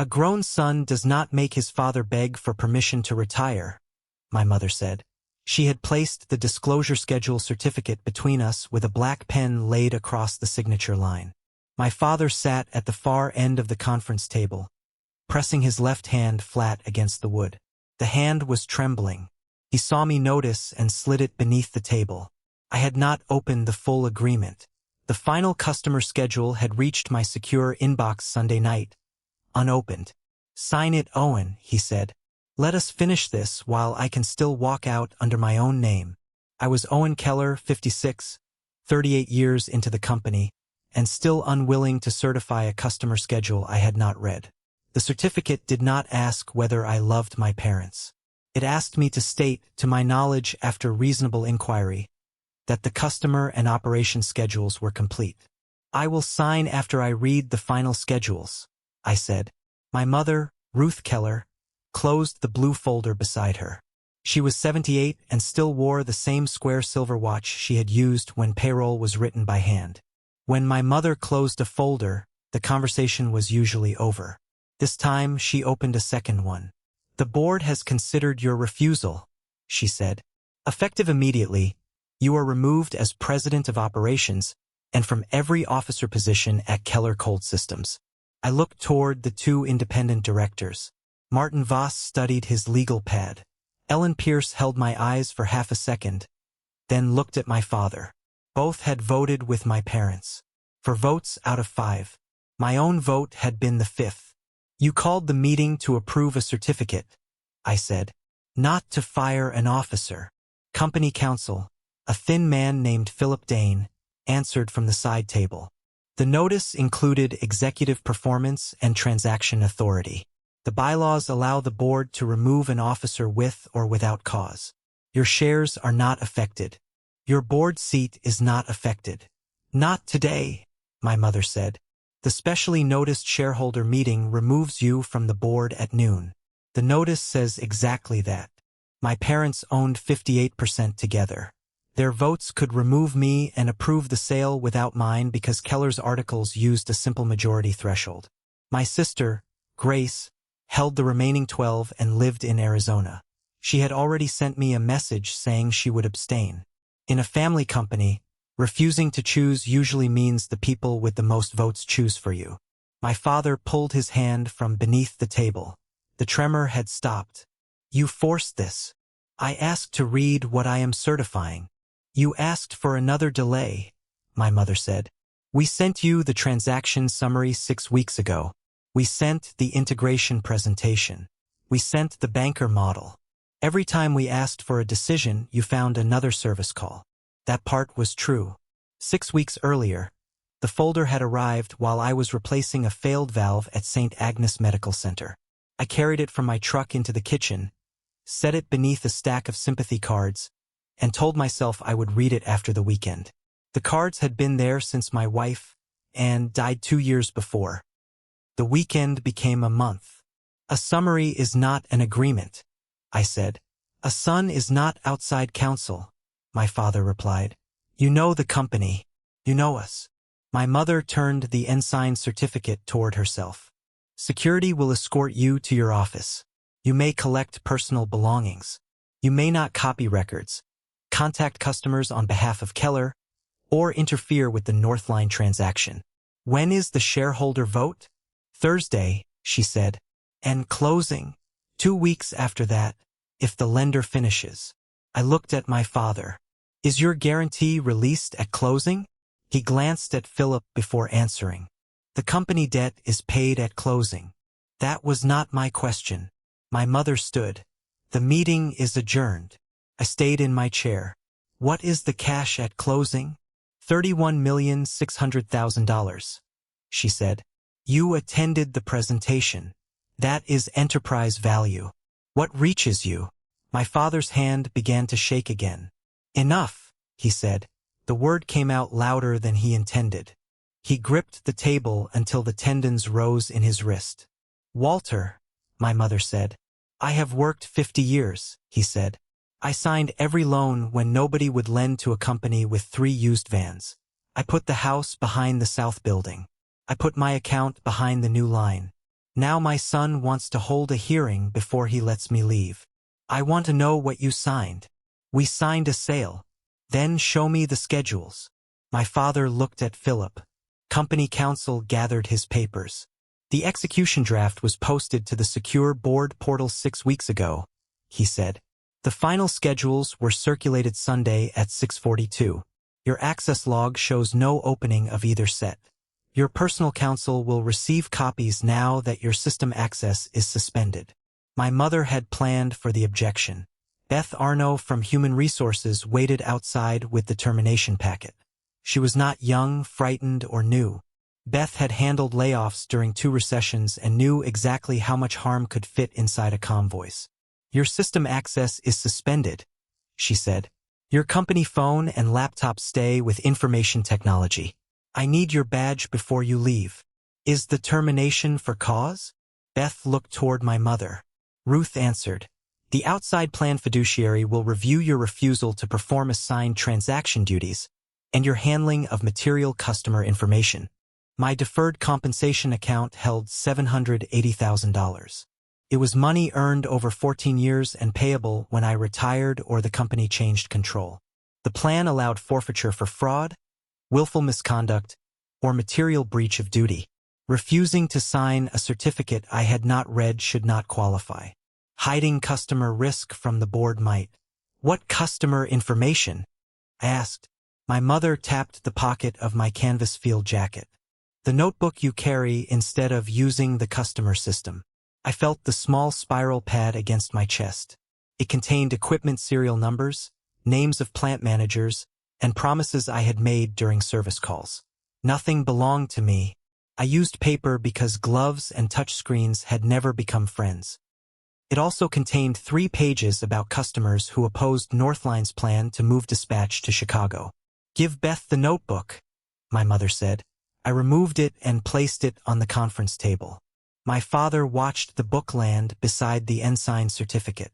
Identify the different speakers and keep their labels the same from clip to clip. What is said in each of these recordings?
Speaker 1: A grown son does not make his father beg for permission to retire, my mother said. She had placed the disclosure schedule certificate between us with a black pen laid across the signature line. My father sat at the far end of the conference table, pressing his left hand flat against the wood. The hand was trembling. He saw me notice and slid it beneath the table. I had not opened the full agreement. The final customer schedule had reached my secure inbox Sunday night, unopened. "Sign it, Owen," he said. "Let us finish this while I can still walk out under my own name." I was Owen Keller, 56, 38 years into the company, and still unwilling to certify a customer schedule I had not read. The certificate did not ask whether I loved my parents. It asked me to state, to my knowledge after reasonable inquiry, that the customer and operation schedules were complete. "I will sign after I read the final schedules," I said. My mother, Ruth Keller, closed the blue folder beside her. She was 78 and still wore the same square silver watch she had used when payroll was written by hand. When my mother closed a folder, the conversation was usually over. This time she opened a second one. "The board has considered your refusal," she said. "Effective immediately, you are removed as president of operations and from every officer position at Keller Cold Systems." I looked toward the two independent directors. Martin Voss studied his legal pad. Ellen Pierce held my eyes for half a second, then looked at my father. Both had voted with my parents. For votes out of 5. My own vote had been the 5th. "You called the meeting to approve a certificate," I said. "Not to fire an officer." Company counsel, a thin man named Philip Dane, answered from the side table. The notice included executive performance and transaction authority. The bylaws allow the board to remove an officer with or without cause. Your shares are not affected. Your board seat is not affected. "Not today," my mother said. "The specially noticed shareholder meeting removes you from the board at noon." The notice says exactly that. My parents owned 58% together. Their votes could remove me and approve the sale without mine because Keller's articles used a simple majority threshold. My sister, Grace, held the remaining 12 and lived in Arizona. She had already sent me a message saying she would abstain. In a family company, refusing to choose usually means the people with the most votes choose for you. My father pulled his hand from beneath the table. The tremor had stopped. "You forced this. I asked to read what I am certifying." "You asked for another delay," my mother said. "We sent you the transaction summary 6 weeks ago. We sent the integration presentation. We sent the banker model. Every time we asked for a decision, you found another service call." That part was true. 6 weeks earlier, the folder had arrived while I was replacing a failed valve at St. Agnes Medical Center. I carried it from my truck into the kitchen, set it beneath a stack of sympathy cards, and told myself I would read it after the weekend. The cards had been there since my wife and died 2 years before. The weekend became a month. "A summary is not an agreement," I said. "A son is not outside counsel," my father replied. "You know the company. You know us." My mother turned the ensign certificate toward herself. "Security will escort you to your office. You may collect personal belongings. You may not copy records, contact customers on behalf of Keller, or interfere with the Northline transaction." "When is the shareholder vote?" "Thursday," she said. "And closing?" 2 weeks after that, if the lender finishes." I looked at my father. "Is your guarantee released at closing?" He glanced at Philip before answering. "The company debt is paid at closing." That was not my question. My mother stood. "The meeting is adjourned." I stayed in my chair. "What is the cash at closing?" $31,600,000, she said. "You attended the presentation. That is enterprise value. What reaches you?" My father's hand began to shake again. "Enough," he said. The word came out louder than he intended. He gripped the table until the tendons rose in his wrist. "Walter," my mother said. "I have worked 50 years, he said. I signed every loan when nobody would lend to a company with 3 used vans. I put the house behind the south building. I put my account behind the new line. Now my son wants to hold a hearing before he lets me leave. I want to know what you signed. We signed a sale. Then show me the schedules. My father looked at Philip. Company counsel gathered his papers. The execution draft was posted to the secure board portal 6 weeks ago, he said. The final schedules were circulated Sunday at 6:42. Your access log shows no opening of either set. Your personal counsel will receive copies now that your system access is suspended. My mother had planned for the objection. Beth Arno from Human Resources waited outside with the termination packet. She was not young, frightened, or new. Beth had handled layoffs during 2 recessions and knew exactly how much harm could fit inside a calm voice. Your system access is suspended, she said. Your company phone and laptop stay with information technology. I need your badge before you leave. Is the termination for cause? Beth looked toward my mother. Ruth answered. The outside plan fiduciary will review your refusal to perform assigned transaction duties and your handling of material customer information. My deferred compensation account held $780,000. It was money earned over 14 years and payable when I retired or the company changed control. The plan allowed forfeiture for fraud, willful misconduct, or material breach of duty. Refusing to sign a certificate I had not read should not qualify. Hiding customer risk from the board might. What customer information? I asked. My mother tapped the pocket of my canvas field jacket. The notebook you carry instead of using the customer system. I felt the small spiral pad against my chest. It contained equipment serial numbers, names of plant managers, and promises I had made during service calls. Nothing belonged to me. I used paper because gloves and touchscreens had never become friends. It also contained 3 pages about customers who opposed Northline's plan to move dispatch to Chicago. Give Beth the notebook, my mother said. I removed it and placed it on the conference table. My father watched the book land beside the ensign certificate.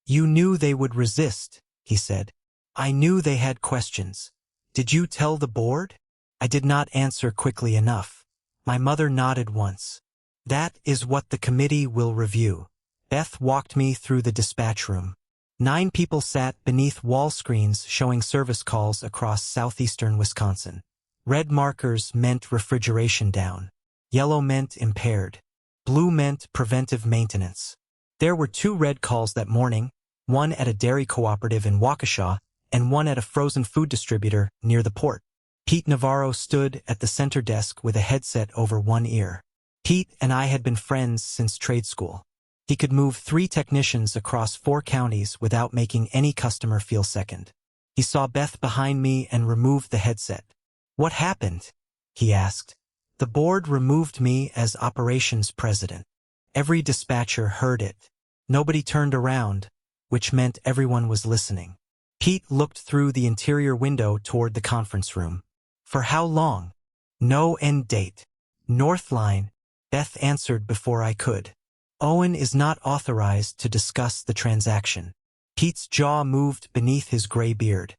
Speaker 1: You knew they would resist, he said. I knew they had questions. Did you tell the board? I did not answer quickly enough. My mother nodded once. That is what the committee will review. Beth walked me through the dispatch room. 9 people sat beneath wall screens showing service calls across southeastern Wisconsin. Red markers meant refrigeration down. Yellow meant impaired. Blue meant preventive maintenance. There were 2 red calls that morning, one at a dairy cooperative in Waukesha and one at a frozen food distributor near the port. Pete Navarro stood at the center desk with a headset over one ear. Pete and I had been friends since trade school. He could move 3 technicians across 4 counties without making any customer feel second. He saw Beth behind me and removed the headset. What happened? He asked. The board removed me as operations president. Every dispatcher heard it. Nobody turned around, which meant everyone was listening. Pete looked through the interior window toward the conference room. For how long? No end date. Northline, Beth answered before I could. Owen is not authorized to discuss the transaction. Pete's jaw moved beneath his gray beard.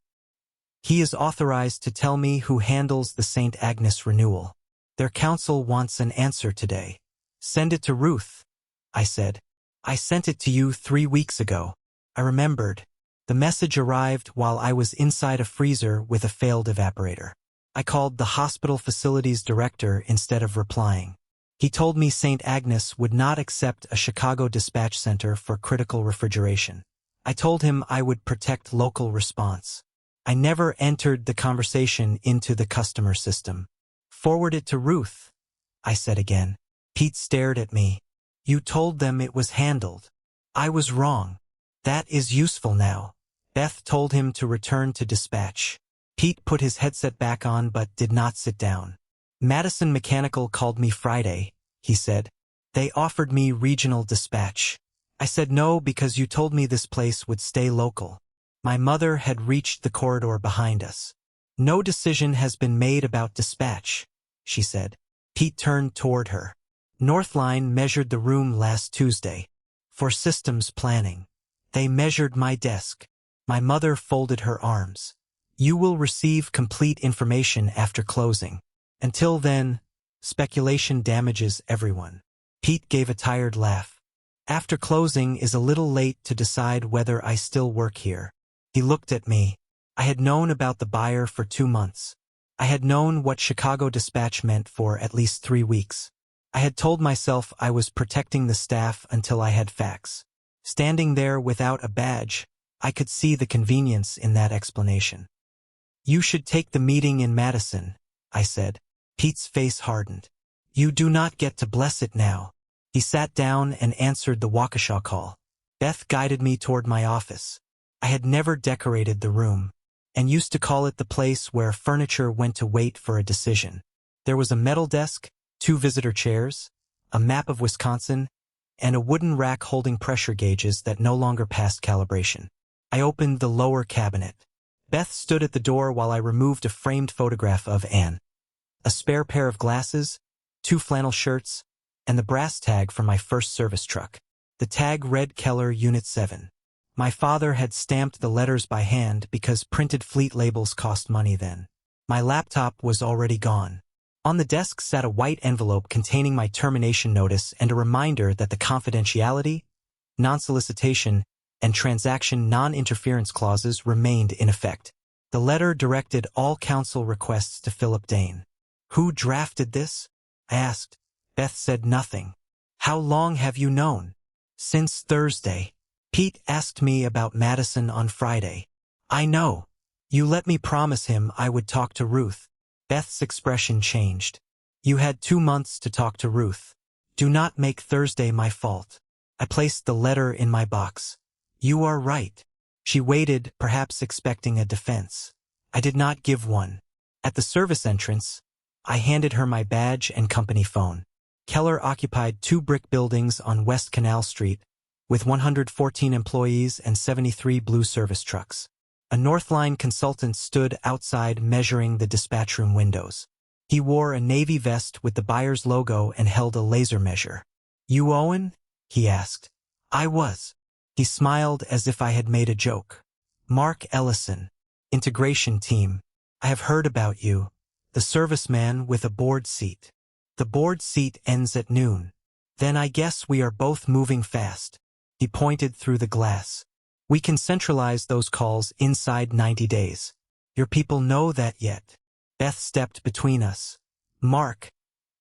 Speaker 1: He is authorized to tell me who handles the St. Agnes renewal. Their counsel wants an answer today. Send it to Ruth, I said. I sent it to you 3 weeks ago. I remembered. The message arrived while I was inside a freezer with a failed evaporator. I called the hospital facilities director instead of replying. He told me St. Agnes would not accept a Chicago dispatch center for critical refrigeration. I told him I would protect local response. I never entered the conversation into the customer system. Forward it to Ruth, I said again. Pete stared at me. You told them it was handled. I was wrong. That is useful now. Beth told him to return to dispatch. Pete put his headset back on but did not sit down. Madison Mechanical called me Friday, he said. They offered me regional dispatch. I said no because you told me this place would stay local. My mother had reached the corridor behind us. No decision has been made about dispatch, she said. Pete turned toward her. Northline measured the room last Tuesday. For systems planning. They measured my desk. My mother folded her arms. You will receive complete information after closing. Until then, speculation damages everyone. Pete gave a tired laugh. After closing is a little late to decide whether I still work here. He looked at me. I had known about the buyer for 2 months. I had known what Chicago Dispatch meant for at least 3 weeks. I had told myself I was protecting the staff until I had facts. Standing there without a badge, I could see the convenience in that explanation. "You should take the meeting in Madison," I said. Pete's face hardened. "You do not get to bless it now." He sat down and answered the Waukesha call. Beth guided me toward my office. I had never decorated the room, and used to call it the place where furniture went to wait for a decision. There was a metal desk, 2 visitor chairs, a map of Wisconsin, and a wooden rack holding pressure gauges that no longer passed calibration. I opened the lower cabinet. Beth stood at the door while I removed a framed photograph of Anne. A spare pair of glasses, 2 flannel shirts, and the brass tag from my first service truck. The tag read Keller Unit 7. My father had stamped the letters by hand because printed fleet labels cost money then. My laptop was already gone. On the desk sat a white envelope containing my termination notice and a reminder that the confidentiality, non-solicitation, and transaction non-interference clauses remained in effect. The letter directed all counsel requests to Philip Dane. "Who drafted this?" I asked. Beth said nothing. "How long have you known?" "Since Thursday. Pete asked me about Madison on Friday." "I know. You let me promise him I would talk to Ruth." Beth's expression changed. "You had 2 months to talk to Ruth. Do not make Thursday my fault." I placed the letter in my box. "You are right." She waited, perhaps expecting a defense. I did not give one. At the service entrance, I handed her my badge and company phone. Keller occupied 2 brick buildings on West Canal Street, with 114 employees and 73 blue service trucks. A Northline consultant stood outside measuring the dispatch room windows. He wore a navy vest with the buyer's logo and held a laser measure. "You Owen?" he asked. I was. He smiled as if I had made a joke. "Mark Ellison, Integration Team. I have heard about you. The serviceman with a board seat. The board seat ends at noon. Then I guess we are both moving fast." He pointed through the glass. "We can centralize those calls inside 90 days. Your people know that yet?" Beth stepped between us. "Mark,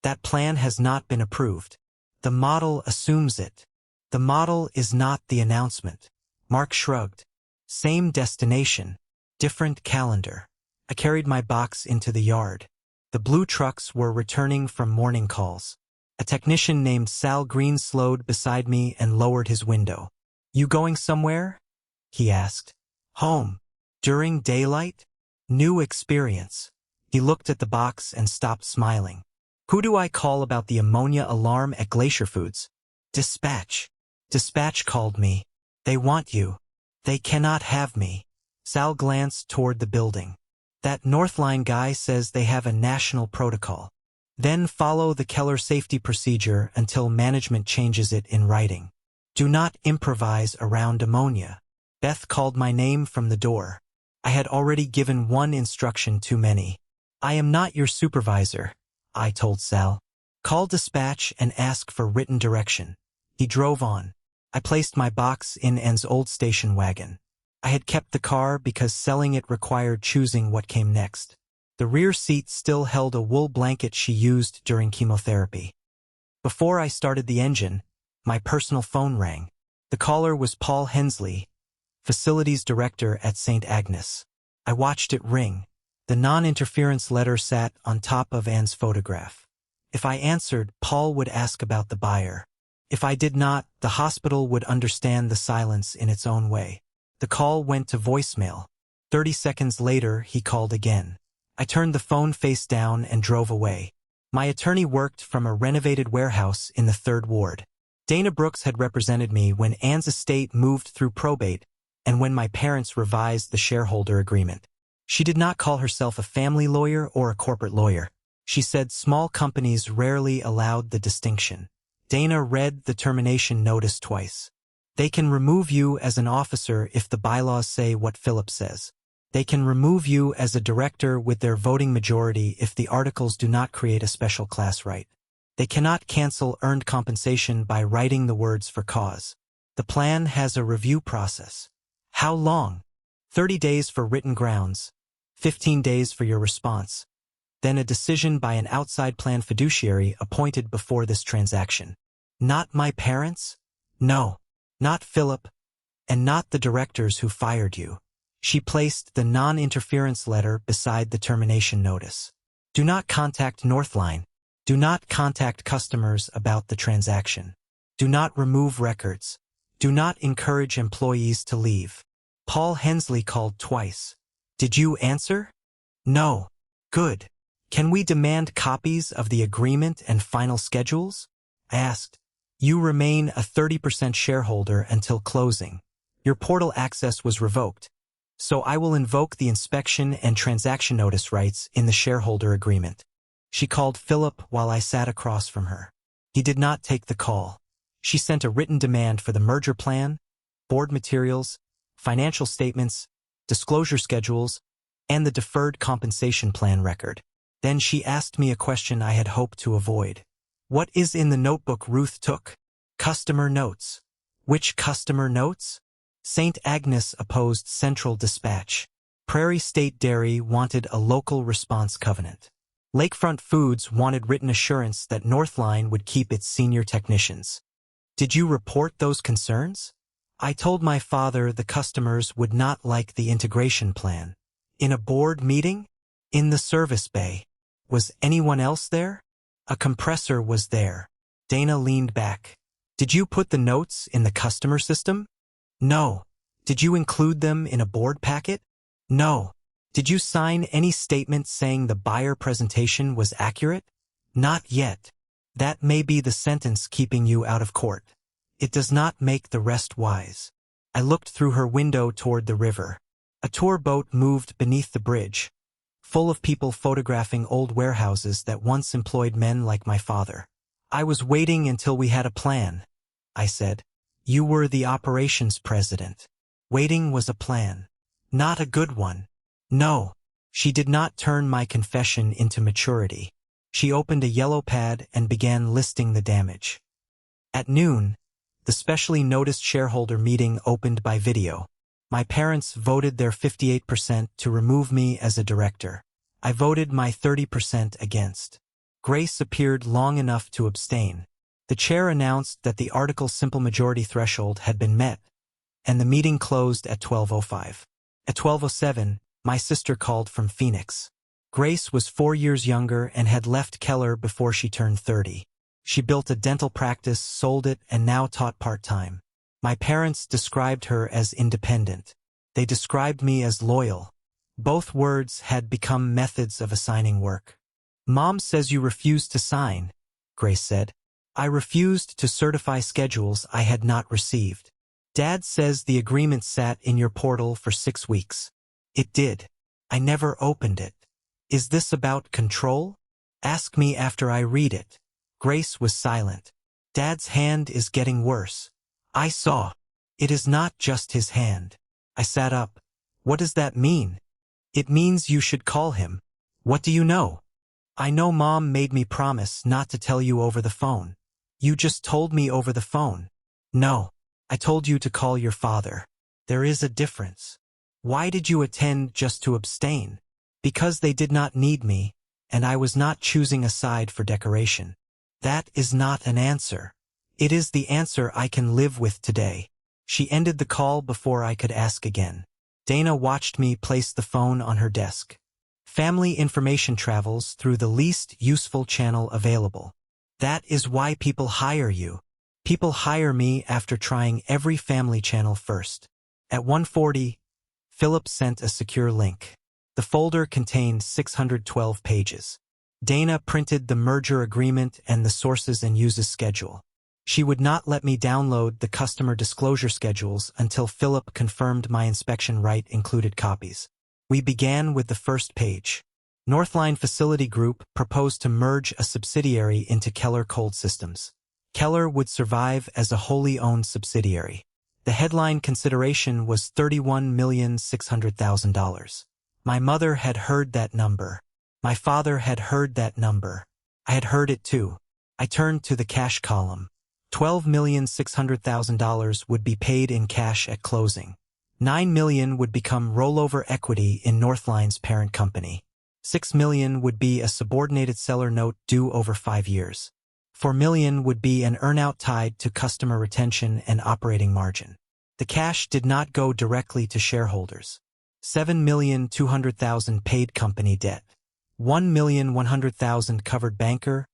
Speaker 1: that plan has not been approved. The model assumes it. The model is not the announcement." Mark shrugged. "Same destination, different calendar." I carried my box into the yard. The blue trucks were returning from morning calls. A technician named Sal Green slowed beside me and lowered his window. "You going somewhere?" he asked. "Home. During daylight? New experience." He looked at the box and stopped smiling. "Who do I call about the ammonia alarm at Glacier Foods?" "Dispatch. Dispatch called me. They want you. They cannot have me." Sal glanced toward the building. "That Northline guy says they have a national protocol. Then follow the Keller safety procedure until management changes it in writing. Do not improvise around ammonia." Beth called my name from the door. I had already given one instruction too many. "I am not your supervisor," I told Sal. "Call dispatch and ask for written direction." He drove on. I placed my box in Anne's old station wagon. I had kept the car because selling it required choosing what came next. The rear seat still held a wool blanket she used during chemotherapy. Before I started the engine, my personal phone rang. The caller was Paul Hensley, Facilities Director at St. Agnes. I watched it ring. The non-interference letter sat on top of Anne's photograph. If I answered, Paul would ask about the buyer. If I did not, the hospital would understand the silence in its own way. The call went to voicemail. 30 seconds later, he called again. I turned the phone face down and drove away. My attorney worked from a renovated warehouse in the 3rd Ward. Dana Brooks had represented me when Anne's estate moved through probate and when my parents revised the shareholder agreement. She did not call herself a family lawyer or a corporate lawyer. She said small companies rarely allowed the distinction. Dana read the termination notice twice. "They can remove you as an officer if the bylaws say what Philip says. They can remove you as a director with their voting majority if the articles do not create a special class right. They cannot cancel earned compensation by writing the words for cause. The plan has a review process. How long? 30 days for written grounds, 15 days for your response. Then a decision by an outside plan fiduciary appointed before this transaction. Not my parents? No. Not Philip. And not the directors who fired you. She placed the non-interference letter beside the termination notice. Do not contact Northline. Do not contact customers about the transaction. Do not remove records. Do not encourage employees to leave. Paul Hensley called twice. Did you answer? No. Good. Can we demand copies of the agreement and final schedules? I asked. You remain a 30% shareholder until closing. Your portal access was revoked, so I will invoke the inspection and transaction notice rights in the shareholder agreement. She called Philip while I sat across from her. He did not take the call. She sent a written demand for the merger plan, board materials, financial statements, disclosure schedules, and the deferred compensation plan record. Then she asked me a question I had hoped to avoid. What is in the notebook Ruth took? Customer notes. Which customer notes? St. Agnes opposed Central Dispatch. Prairie State Dairy wanted a local response covenant. Lakefront Foods wanted written assurance that Northline would keep its senior technicians. Did you report those concerns? I told my father the customers would not like the integration plan. In a board meeting? In the service bay. Was anyone else there? A compressor was there. Dana leaned back. Did you put the notes in the customer system? No. Did you include them in a board packet? No. Did you sign any statement saying the buyer presentation was accurate? Not yet. That may be the sentence keeping you out of court. It does not make the rest wise. I looked through her window toward the river. A tour boat moved beneath the bridge, full of people photographing old warehouses that once employed men like my father. I was waiting until we had a plan, I said. You were the operations president. Waiting was a plan. Not a good one. No. She did not turn my confession into maturity. She opened a yellow pad and began listing the damage. At noon, the specially noticed shareholder meeting opened by video. My parents voted their 58% to remove me as a director. I voted my 30% against. Grace appeared long enough to abstain. The chair announced that the article simple majority threshold had been met, and the meeting closed at 12:05. At 12:07, my sister called from Phoenix. Grace was 4 years younger and had left Keller before she turned 30. She built a dental practice, sold it, and now taught part-time. My parents described her as independent. They described me as loyal. Both words had become methods of assigning work. Mom says you refused to sign, Grace said. I refused to certify schedules I had not received. Dad says the agreement sat in your portal for 6 weeks. It did. I never opened it. Is this about control? Ask me after I read it. Grace was silent. Dad's hand is getting worse. I saw. It is not just his hand. I sat up. What does that mean? It means you should call him. What do you know? I know Mom made me promise not to tell you over the phone. You just told me over the phone. No. I told you to call your father. There is a difference. Why did you attend just to abstain? Because they did not need me, and I was not choosing a side for decoration. That is not an answer. It is the answer I can live with today. She ended the call before I could ask again. Dana watched me place the phone on her desk. Family information travels through the least useful channel available. That is why people hire you. People hire me after trying every family channel first. At 1:40, Philip sent a secure link. The folder contained 612 pages. Dana printed the merger agreement and the sources and uses schedule. She would not let me download the customer disclosure schedules until Philip confirmed my inspection right included copies. We began with the first page. Northline Facility Group proposed to merge a subsidiary into Keller Cold Systems. Keller would survive as a wholly owned subsidiary. The headline consideration was $31,600,000. My mother had heard that number. My father had heard that number. I had heard it too. I turned to the cash column. $12,600,000 would be paid in cash at closing. $9 million would become rollover equity in Northline's parent company. $6 million would be a subordinated seller note due over 5 years. $4 million would be an earnout tied to customer retention and operating margin. The cash did not go directly to shareholders. $7,200,000 paid company debt. $1,100,000 covered banker,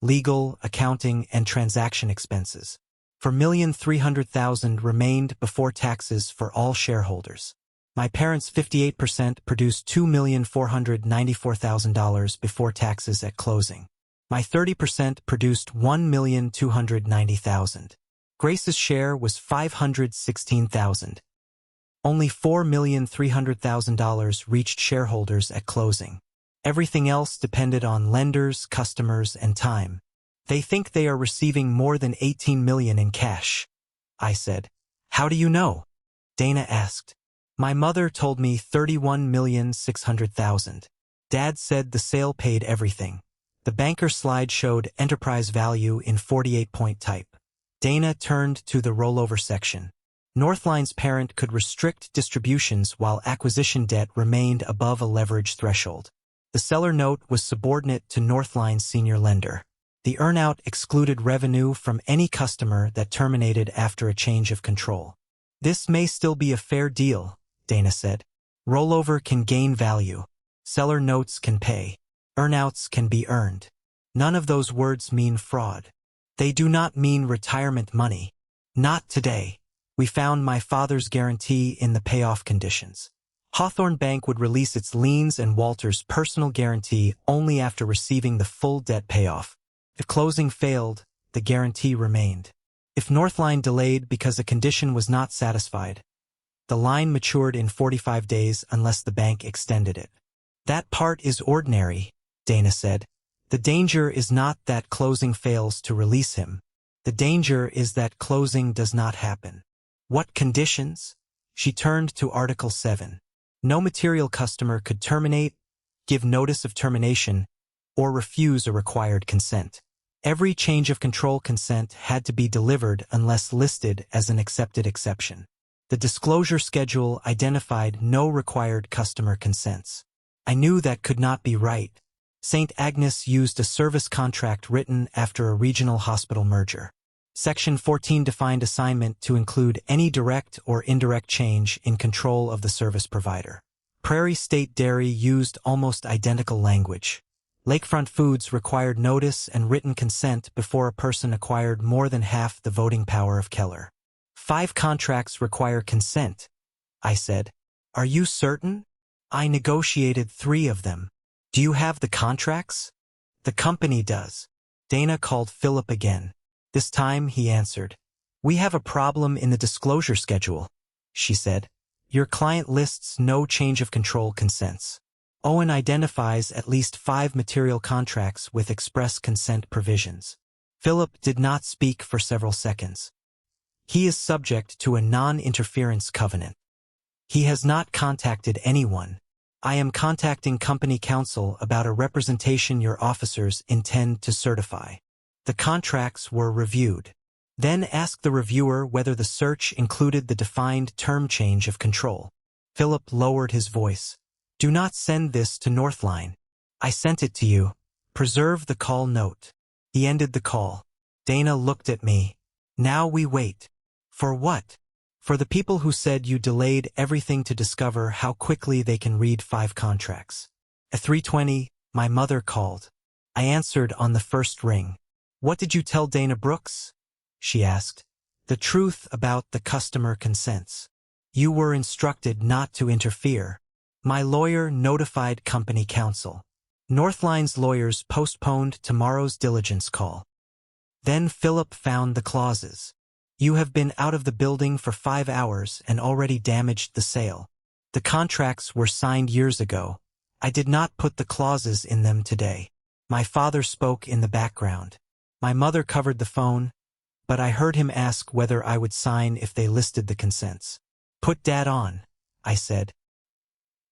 Speaker 1: legal, accounting, and transaction expenses. $4,300,000 remained before taxes for all shareholders. My parents' 58% produced $2,494,000 before taxes at closing. My 30% produced $1,290,000. Grace's share was $516,000. Only $4,300,000 reached shareholders at closing. Everything else depended on lenders, customers, and time. They think they are receiving more than $18 million in cash, I said. How do you know? Dana asked. My mother told me $31,600,000. Dad said the sale paid everything. The banker slide showed enterprise value in 48-point type. Dana turned to the rollover section. Northline's parent could restrict distributions while acquisition debt remained above a leverage threshold. The seller note was subordinate to Northline's senior lender. The earnout excluded revenue from any customer that terminated after a change of control. This may still be a fair deal, Dana said. Rollover can gain value. Seller notes can pay. Earnouts can be earned. None of those words mean fraud. They do not mean retirement money. Not today. We found my father's guarantee in the payoff conditions. Hawthorne Bank would release its liens and Walter's personal guarantee only after receiving the full debt payoff. If closing failed, the guarantee remained. If Northline delayed because a condition was not satisfied, the line matured in 45 days unless the bank extended it. That part is ordinary, Dana said. The danger is not that closing fails to release him. The danger is that closing does not happen. What conditions? She turned to Article 7. No material customer could terminate, give notice of termination, or refuse a required consent. Every change of control consent had to be delivered unless listed as an accepted exception. The disclosure schedule identified no required customer consents. I knew that could not be right. St. Agnes used a service contract written after a regional hospital merger. Section 14 defined assignment to include any direct or indirect change in control of the service provider. Prairie State Dairy used almost identical language. Lakefront Foods required notice and written consent before a person acquired more than half the voting power of Keller. 5 contracts require consent, I said. Are you certain? I negotiated 3 of them. Do you have the contracts? The company does. Dana called Philip again. This time he answered. We have a problem in the disclosure schedule, she said. Your client lists no change of control consents. Owen identifies at least 5 material contracts with express consent provisions. Philip did not speak for several seconds. He is subject to a non-interference covenant. He has not contacted anyone. I am contacting company counsel about a representation your officers intend to certify. The contracts were reviewed. Then ask the reviewer whether the search included the defined term change of control. Philip lowered his voice. Do not send this to Northline. I sent it to you. Preserve the call note. He ended the call. Dana looked at me. Now we wait. For what? For the people who said you delayed everything to discover how quickly they can read 5 contracts. At 3:20, my mother called. I answered on the first ring. What did you tell Dana Brooks? She asked. The truth about the customer consents. You were instructed not to interfere. My lawyer notified company counsel. Northline's lawyers postponed tomorrow's diligence call. Then Philip found the clauses. You have been out of the building for 5 hours and already damaged the sale. The contracts were signed years ago. I did not put the clauses in them today. My father spoke in the background. My mother covered the phone, but I heard him ask whether I would sign if they listed the consents. Put Dad on, I said.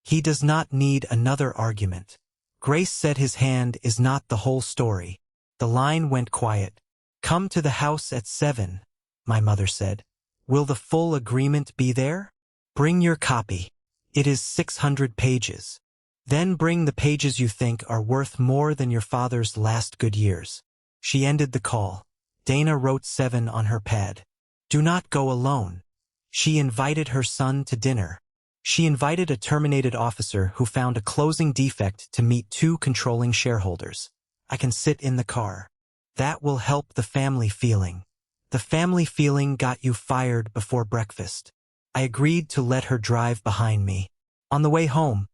Speaker 1: He does not need another argument. Grace said his hand is not the whole story. The line went quiet. "Come to the house at 7, my mother said. "Will the full agreement be there? Bring your copy. It is 600 pages. Then bring the pages you think are worth more than your father's last good years." She ended the call. Dana wrote 7 on her pad. "Do not go alone." She invited her son to dinner. She invited a terminated officer who found a closing defect to meet 2 controlling shareholders. "I can sit in the car. That will help the family feeling. The family feeling got you fired before breakfast." I agreed to let her drive behind me. On the way home,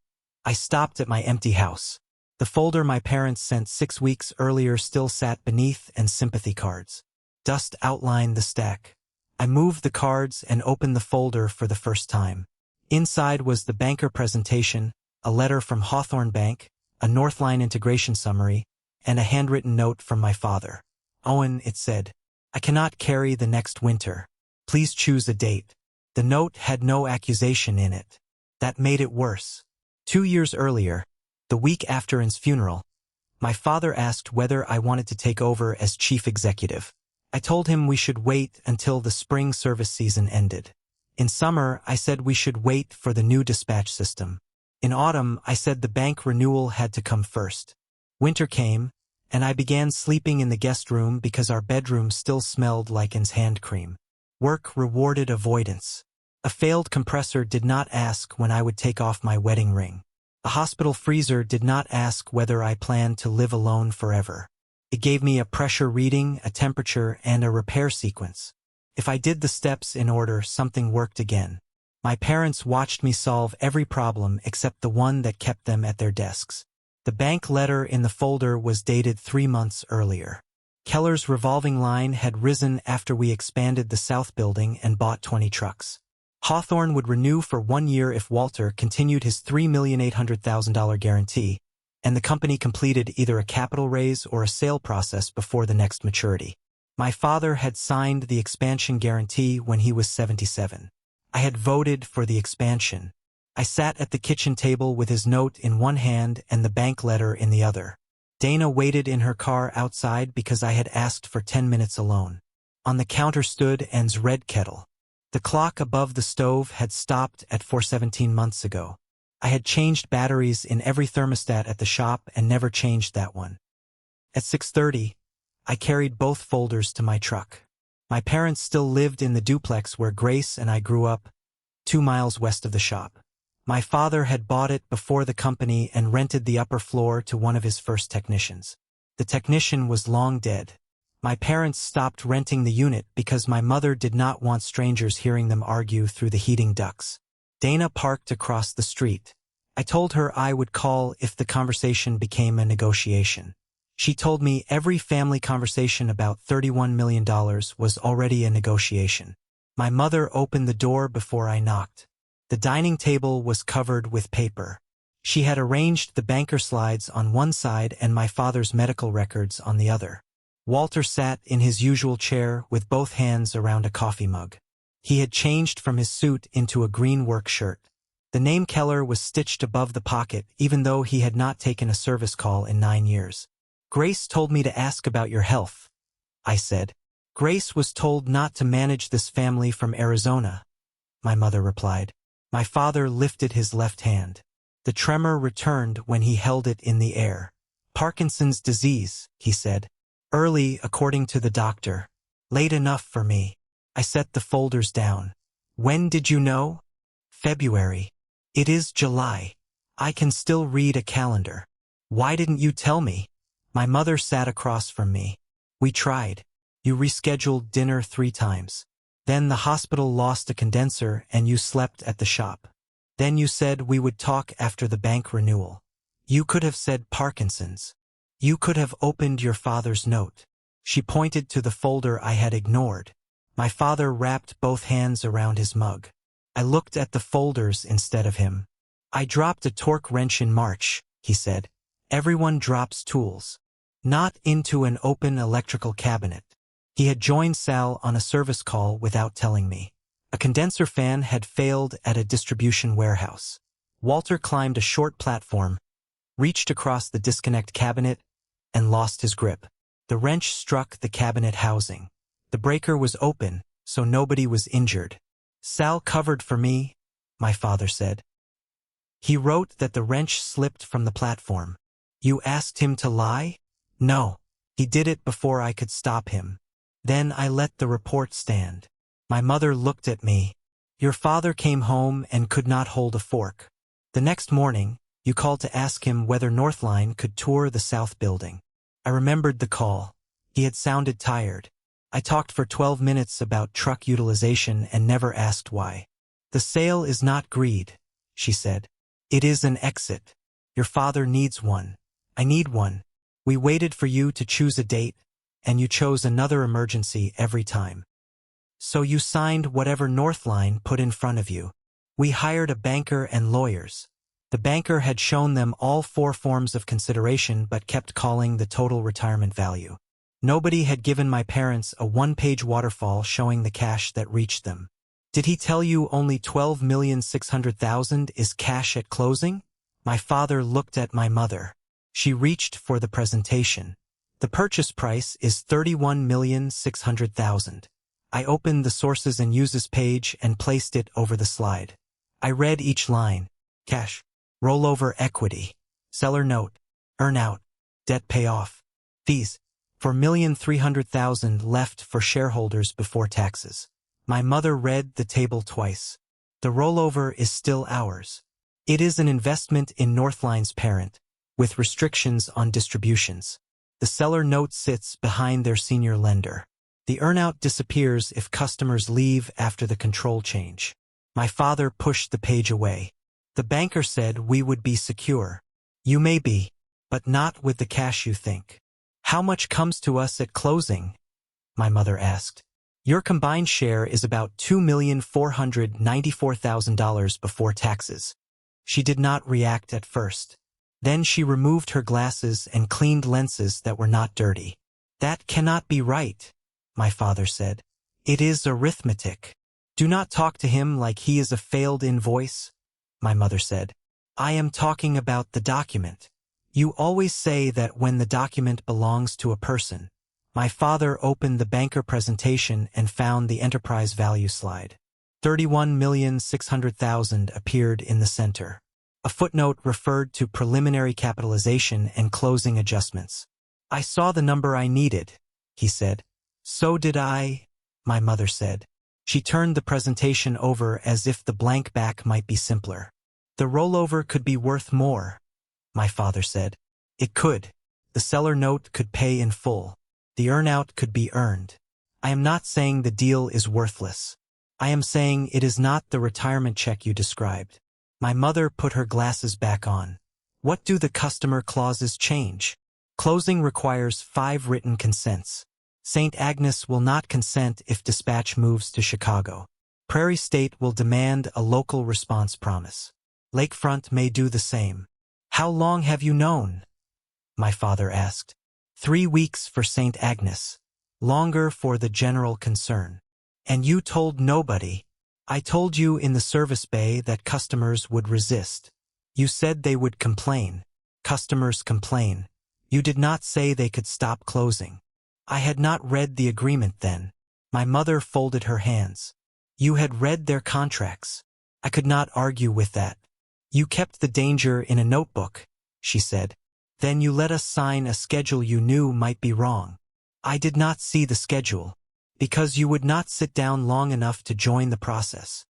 Speaker 1: I stopped at my empty house. The folder my parents sent 6 weeks earlier still sat beneath, and sympathy cards. Dust outlined the stack. I moved the cards and opened the folder for the first time. Inside was the banker presentation, a letter from Hawthorne Bank, a Northline integration summary, and a handwritten note from my father. "Owen," it said, "I cannot carry the next winter. Please choose a date." The note had no accusation in it. That made it worse. 2 years earlier, the week after Anne's funeral, my father asked whether I wanted to take over as chief executive. I told him we should wait until the spring service season ended. In summer, I said we should wait for the new dispatch system. In autumn, I said the bank renewal had to come first. Winter came, and I began sleeping in the guest room because our bedroom still smelled like Anne's hand cream. Work rewarded avoidance. A failed compressor did not ask when I would take off my wedding ring. A hospital freezer did not ask whether I planned to live alone forever. It gave me a pressure reading, a temperature, and a repair sequence. If I did the steps in order, something worked again. My parents watched me solve every problem except the one that kept them at their desks. The bank letter in the folder was dated 3 months earlier. Keller's revolving line had risen after we expanded the South Building and bought 20 trucks. Hawthorne would renew for 1 year if Walter continued his $3,800,000 guarantee, and the company completed either a capital raise or a sale process before the next maturity. My father had signed the expansion guarantee when he was 77. I had voted for the expansion. I sat at the kitchen table with his note in one hand and the bank letter in the other. Dana waited in her car outside because I had asked for 10 minutes alone. On the counter stood Anne's red kettle. The clock above the stove had stopped at 4:17 months ago. I had changed batteries in every thermostat at the shop and never changed that one. At 6:30, I carried both folders to my truck. My parents still lived in the duplex where Grace and I grew up, 2 miles west of the shop. My father had bought it before the company and rented the upper floor to one of his first technicians. The technician was long dead. My parents stopped renting the unit because my mother did not want strangers hearing them argue through the heating ducts. Dana parked across the street. I told her I would call if the conversation became a negotiation. She told me every family conversation about $31 million was already a negotiation. My mother opened the door before I knocked. The dining table was covered with paper. She had arranged the banker slides on one side and my father's medical records on the other. Walter sat in his usual chair with both hands around a coffee mug. He had changed from his suit into a green work shirt. The name Keller was stitched above the pocket, even though he had not taken a service call in 9 years. "Grace told me to ask about your health," I said. "Grace was told not to manage this family from Arizona," my mother replied. My father lifted his left hand. The tremor returned when he held it in the air. "Parkinson's disease," he said. "Early, according to the doctor. Late enough for me." I set the folders down. "When did you know?" "February." "It is July. I can still read a calendar." "Why didn't you tell me?" My mother sat across from me. "We tried. You rescheduled dinner 3 times. Then the hospital lost a condenser and you slept at the shop. Then you said we would talk after the bank renewal. You could have said Parkinson's. You could have opened your father's note." She pointed to the folder I had ignored. My father wrapped both hands around his mug. I looked at the folders instead of him. "I dropped a torque wrench in March," he said. "Everyone drops tools. Not into an open electrical cabinet." He had joined Sal on a service call without telling me. A condenser fan had failed at a distribution warehouse. Walter climbed a short platform, reached across the disconnect cabinet, and lost his grip. The wrench struck the cabinet housing. The breaker was open, so nobody was injured. Sal covered for me, my father said. He wrote that the wrench slipped from the platform. You asked him to lie? No. He did it before I could stop him. Then I let the report stand. My mother looked at me. Your father came home and could not hold a fork. The next morning, you called to ask him whether Northline could tour the South Building. I remembered the call. He had sounded tired. I talked for 12 minutes about truck utilization and never asked why. The sale is not greed, she said. It is an exit. Your father needs one. I need one. We waited for you to choose a date, and you chose another emergency every time. So you signed whatever Northline put in front of you. We hired a banker and lawyers. The banker had shown them all 4 forms of consideration but kept calling the total retirement value. Nobody had given my parents a 1-page waterfall showing the cash that reached them. Did he tell you only $12,600,000 is cash at closing? My father looked at my mother. She reached for the presentation. The purchase price is $31,600,000. I opened the sources and uses page and placed it over the slide. I read each line. Cash. Rollover equity. Seller note. Earnout. Debt payoff. Fees. $4,300,000 left for shareholders before taxes. My mother read the table twice. The rollover is still ours. It is an investment in Northline's parent, with restrictions on distributions. The seller note sits behind their senior lender. The earnout disappears if customers leave after the control change. My father pushed the page away. The banker said we would be secure. You may be, but not with the cash you think. How much comes to us at closing? My mother asked. Your combined share is about $2,494,000 before taxes. She did not react at first. Then she removed her glasses and cleaned lenses that were not dirty. That cannot be right, my father said. It is arithmetic. Do not talk to him like he is a failed invoice, my mother said. I am talking about the document. You always say that when the document belongs to a person. My father opened the banker presentation and found the enterprise value slide. $31,600,000 appeared in the center. A footnote referred to preliminary capitalization and closing adjustments. I saw the number I needed, he said. So did I, my mother said. She turned the presentation over as if the blank back might be simpler. The rollover could be worth more, my father said. It could. The seller note could pay in full. The earnout could be earned. I am not saying the deal is worthless. I am saying it is not the retirement check you described. My mother put her glasses back on. What do the customer clauses change? Closing requires 5 written consents. St. Agnes will not consent if dispatch moves to Chicago. Prairie State will demand a local response promise. Lakefront may do the same. How long have you known? My father asked. 3 weeks for St. Agnes. Longer for the general concern. And you told nobody. I told you in the service bay that customers would resist. You said they would complain. Customers complain. You did not say they could stop closing. I had not read the agreement then. My mother folded her hands. You had read their contracts. I could not argue with that. You kept the danger in a notebook, she said. Then you let us sign a schedule you knew might be wrong. I did not see the schedule, because you would not sit down long enough to join the process.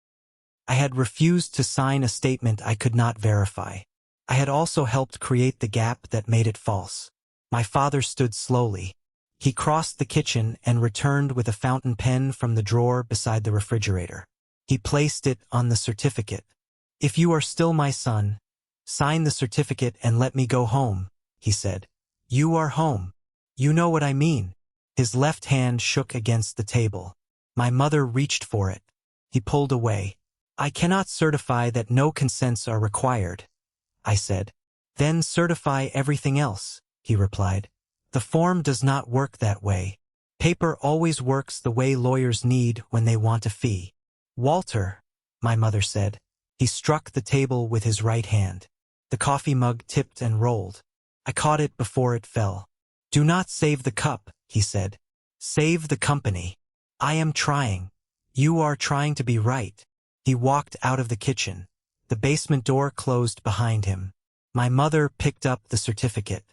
Speaker 1: I had refused to sign a statement I could not verify. I had also helped create the gap that made it false. My father stood slowly. He crossed the kitchen and returned with a fountain pen from the drawer beside the refrigerator. He placed it on the certificate. If you are still my son, sign the certificate and let me go home, he said. You are home. You know what I mean. His left hand shook against the table. My mother reached for it. He pulled away. I cannot certify that no consents are required, I said. Then certify everything else, he replied. The form does not work that way. Paper always works the way lawyers need when they want a fee. Walter, my mother said. He struck the table with his right hand. The coffee mug tipped and rolled. I caught it before it fell. Do not save the cup, he said. Save the company. I am trying. You are trying to be right. He walked out of the kitchen. The basement door closed behind him. My mother picked up the certificate.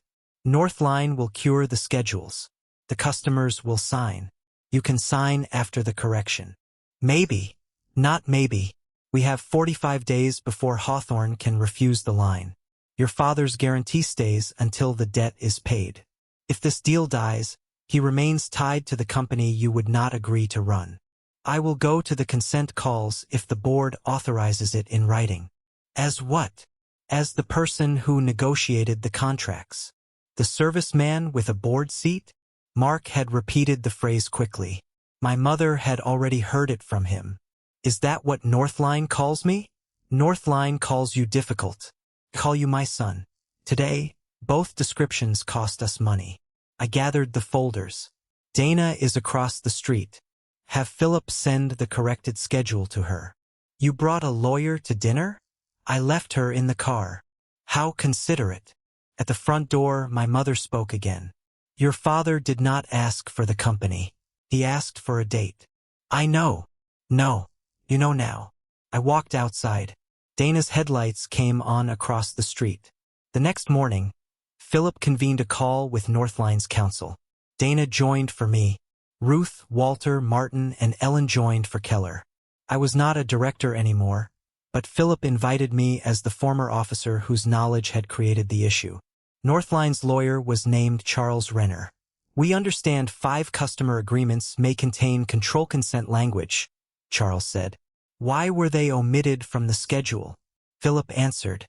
Speaker 1: Northline will cure the schedules. The customers will sign. You can sign after the correction. Maybe. Not maybe. We have 45 days before Hawthorne can refuse the line. Your father's guarantee stays until the debt is paid. If this deal dies, he remains tied to the company you would not agree to run. I will go to the consent calls if the board authorizes it in writing. As what? As the person who negotiated the contracts. The serviceman with a board seat? Mark had repeated the phrase quickly. My mother had already heard it from him. Is that what Northline calls me? Northline calls you difficult. Call you my son. Today, both descriptions cost us money. I gathered the folders. Dana is across the street. Have Philip send the corrected schedule to her. You brought a lawyer to dinner? I left her in the car. How considerate. At the front door, my mother spoke again. Your father did not ask for the company. He asked for a date. I know. No. You know now. I walked outside. Dana's headlights came on across the street. The next morning, Philip convened a call with Northline's counsel. Dana joined for me. Ruth, Walter, Martin, and Ellen joined for Keller. I was not a director anymore, but Philip invited me as the former officer whose knowledge had created the issue. Northline's lawyer was named Charles Renner. We understand 5 customer agreements may contain control consent language, Charles said. Why were they omitted from the schedule? Philip answered.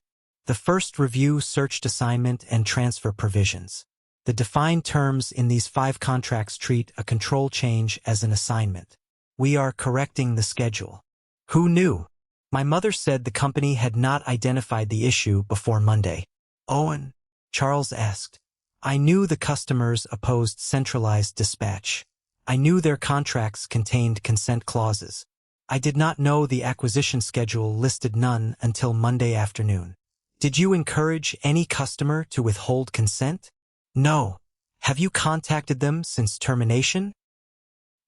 Speaker 1: The first review searched assignment and transfer provisions. The defined terms in these 5 contracts treat a control change as an assignment. We are correcting the schedule. Who knew? My mother said the company had not identified the issue before Monday. Owen? Charles asked. I knew the customers opposed centralized dispatch. I knew their contracts contained consent clauses. I did not know the acquisition schedule listed none until Monday afternoon. Did you encourage any customer to withhold consent? No. Have you contacted them since termination?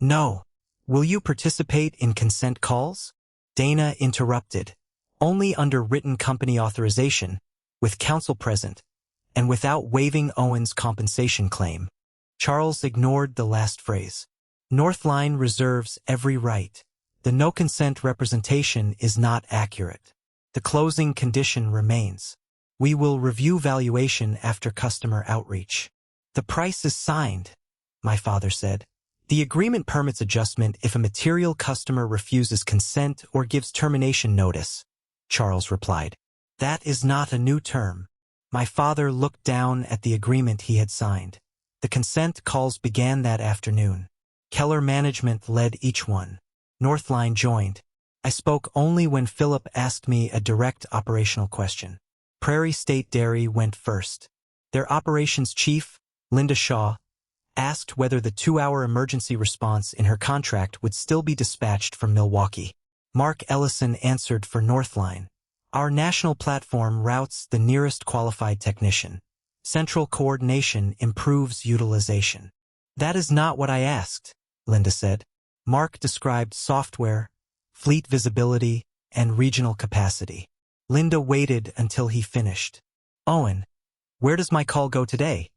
Speaker 1: No. Will you participate in consent calls? Dana interrupted. Only under written company authorization, with counsel present, and without waiving Owen's compensation claim. Charles ignored the last phrase. Northline reserves every right. The no-consent representation is not accurate. The closing condition remains. We will review valuation after customer outreach. The price is signed, my father said. The agreement permits adjustment if a material customer refuses consent or gives termination notice, Charles replied. That is not a new term. My father looked down at the agreement he had signed. The consent calls began that afternoon. Keller management led each one. Northline joined. I spoke only when Philip asked me a direct operational question. Prairie State Dairy went first. Their operations chief, Linda Shaw, asked whether the 2-hour emergency response in her contract would still be dispatched from Milwaukee. Mark Ellison answered for Northline. Our national platform routes the nearest qualified technician. Central coordination improves utilization. That is not what I asked, Linda said. Mark described software, fleet visibility, and regional capacity. Linda waited until he finished. Owen, where does my call go today?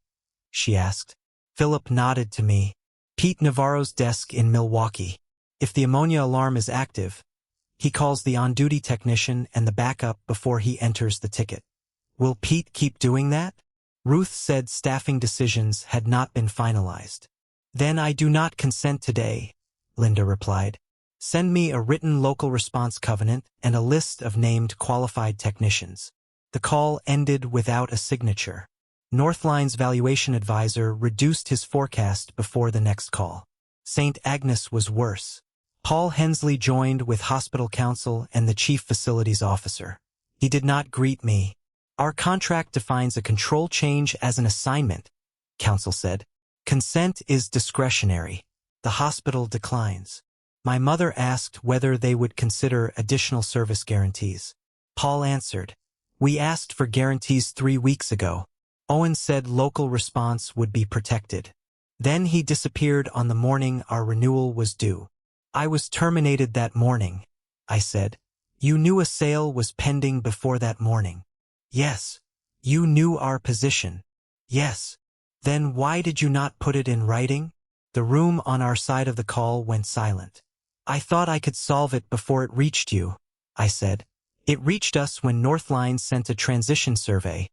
Speaker 1: She asked. Philip nodded to me. Pete Navarro's desk in Milwaukee. If the ammonia alarm is active, he calls the on-duty technician and the backup before he enters the ticket. Will Pete keep doing that? Ruth said staffing decisions had not been finalized. Then I do not consent today, Linda replied. Send me a written local response covenant and a list of named qualified technicians. The call ended without a signature. Northline's valuation advisor reduced his forecast before the next call. St. Agnes was worse. Paul Hensley joined with hospital counsel and the chief facilities officer. He did not greet me. Our contract defines a control change as an assignment, counsel said. Consent is discretionary. The hospital declines. My mother asked whether they would consider additional service guarantees. Paul answered, we asked for guarantees 3 weeks ago. Owen said local response would be protected. Then he disappeared on the morning our renewal was due. I was terminated that morning, I said. You knew a sale was pending before that morning. Yes. You knew our position. Yes. Then why did you not put it in writing? The room on our side of the call went silent. I thought I could solve it before it reached you, I said. It reached us when Northline sent a transition survey,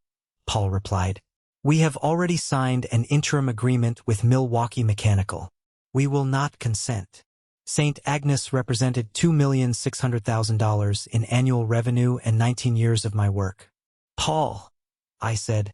Speaker 1: Paul replied. We have already signed an interim agreement with Milwaukee Mechanical. We will not consent. St. Agnes represented $2,600,000 in annual revenue and 19 years of my work. Paul, I said,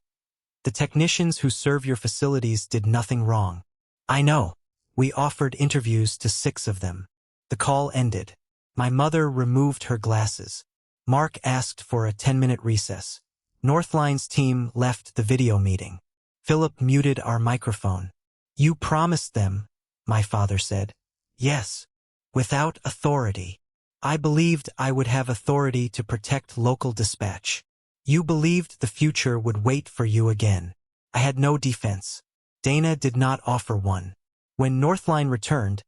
Speaker 1: the technicians who serve your facilities did nothing wrong. I know. We offered interviews to 6 of them. The call ended. My mother removed her glasses. Mark asked for a 10-minute recess. Northline's team left the video meeting. Philip muted our microphone. You promised them, my father said. Yes. Without authority. I believed I would have authority to protect local dispatch. You believed the future would wait for you again. I had no defense. Dana did not offer one. When Northline returned,